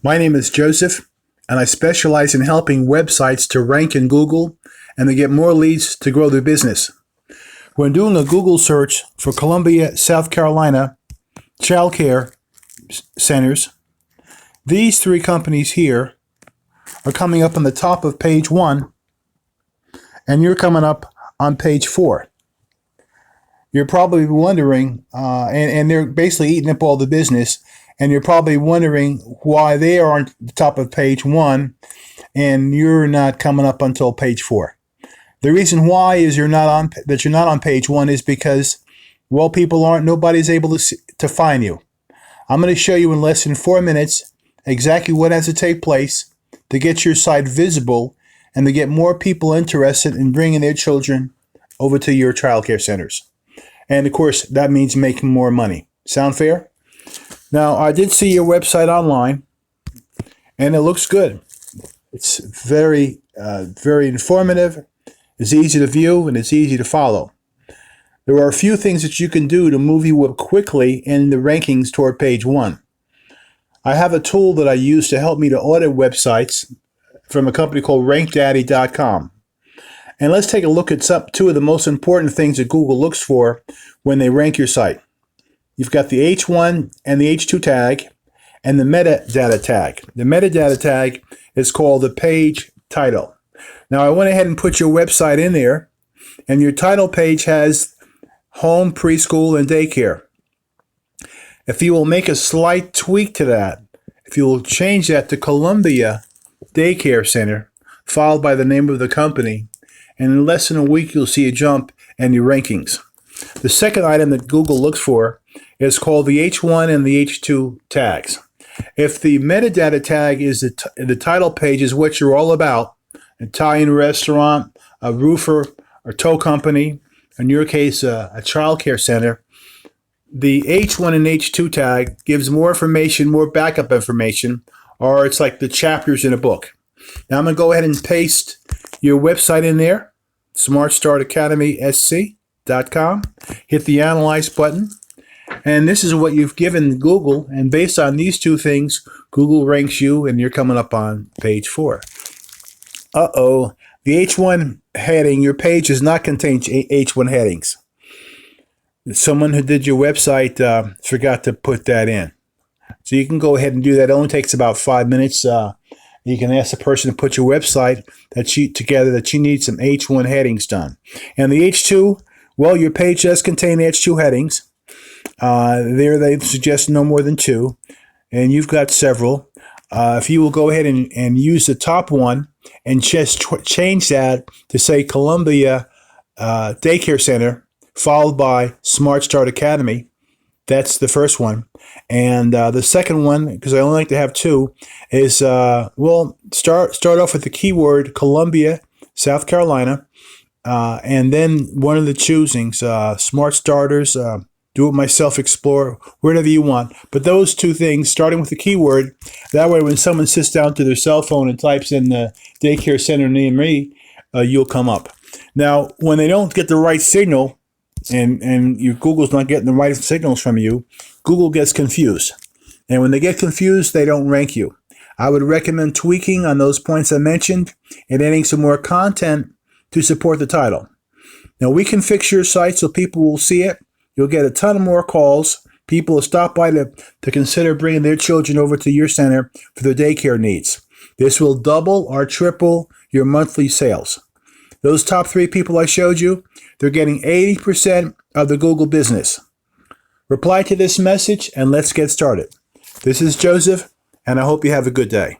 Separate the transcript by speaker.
Speaker 1: My name is Joseph, and I specialize in helping websites to rank in Google and to get more leads to grow their business. When doing a Google search for Columbia, South Carolina child care centers, these three companies here are coming up on the top of page 1, and you're coming up on page 4. You're probably wondering, and they're basically eating up all the business, and you're probably wondering why they are on the top of page 1 and you're not coming up until page 4. The reason why is you're not on page 1 is because, well, nobody's able to find you. I'm going to show you in less than 4 minutes exactly what has to take place to get your site visible and to get more people interested in bringing their children over to your child care centers. And of course, that means making more money. Sound fair? Now, I did see your website online, and it looks good. It's very informative. It's easy to view, and it's easy to follow. There are a few things that you can do to move you up quickly in the rankings toward page 1. I have a tool that I use to help me to audit websites from a company called RankDaddy.com. And let's take a look at two of the most important things that Google looks for when they rank your site. You've got the H1 and the H2 tag and the metadata tag. The metadata tag is called the page title. Now, I went ahead and put your website in there, and your title page has home, preschool, and daycare. If you will make a slight tweak to that, if you will change that to Columbia Daycare Center, followed by the name of the company, and in less than a week, you'll see a jump in your rankings. The second item that Google looks for is called the H1 and the H2 tags. If the metadata tag is the title page is what you're all about, Italian restaurant, a roofer, a tow company, in your case, a child care center, the H1 and H2 tag gives more information, more backup information, or it's like the chapters in a book. Now I'm going to go ahead and paste your website in there, smartstartacademysc.com. Hit the Analyze button. And this is what you've given Google. And based on these two things, Google ranks you, and you're coming up on page 4. The H1 heading, your page does not contain H1 headings. Someone who did your website forgot to put that in. So you can go ahead and do that. It only takes about 5 minutes. You can ask the person to put your website that you need some H1 headings done. And the H2, well, your page does contain H2 headings. There they suggest no more than 2, and you've got several. If you will go ahead and use the top one and just change that to say Columbia Daycare Center, followed by Smart Start Academy. That's the first one. And the second one, because I only like to have 2, is, start off with the keyword Columbia, South Carolina, and then one of the choosings, Smart Starters, Do-It-Myself Explorer, whatever you want. But those 2 things, starting with the keyword, that way when someone sits down to their cell phone and types in the daycare center near me, you'll come up. Now, when they don't get the right signal, and your Google's not getting the right signals from you, Google gets confused. And when they get confused, they don't rank you. I would recommend tweaking on those points I mentioned and adding some more content to support the title. Now, we can fix your site so people will see it. You'll get a ton of more calls. People will stop by to consider bringing their children over to your center for their daycare needs. This will double or triple your monthly sales. Those top 3 people I showed you, they're getting 80% of the Google business. Reply to this message and let's get started. This is Joseph, and I hope you have a good day.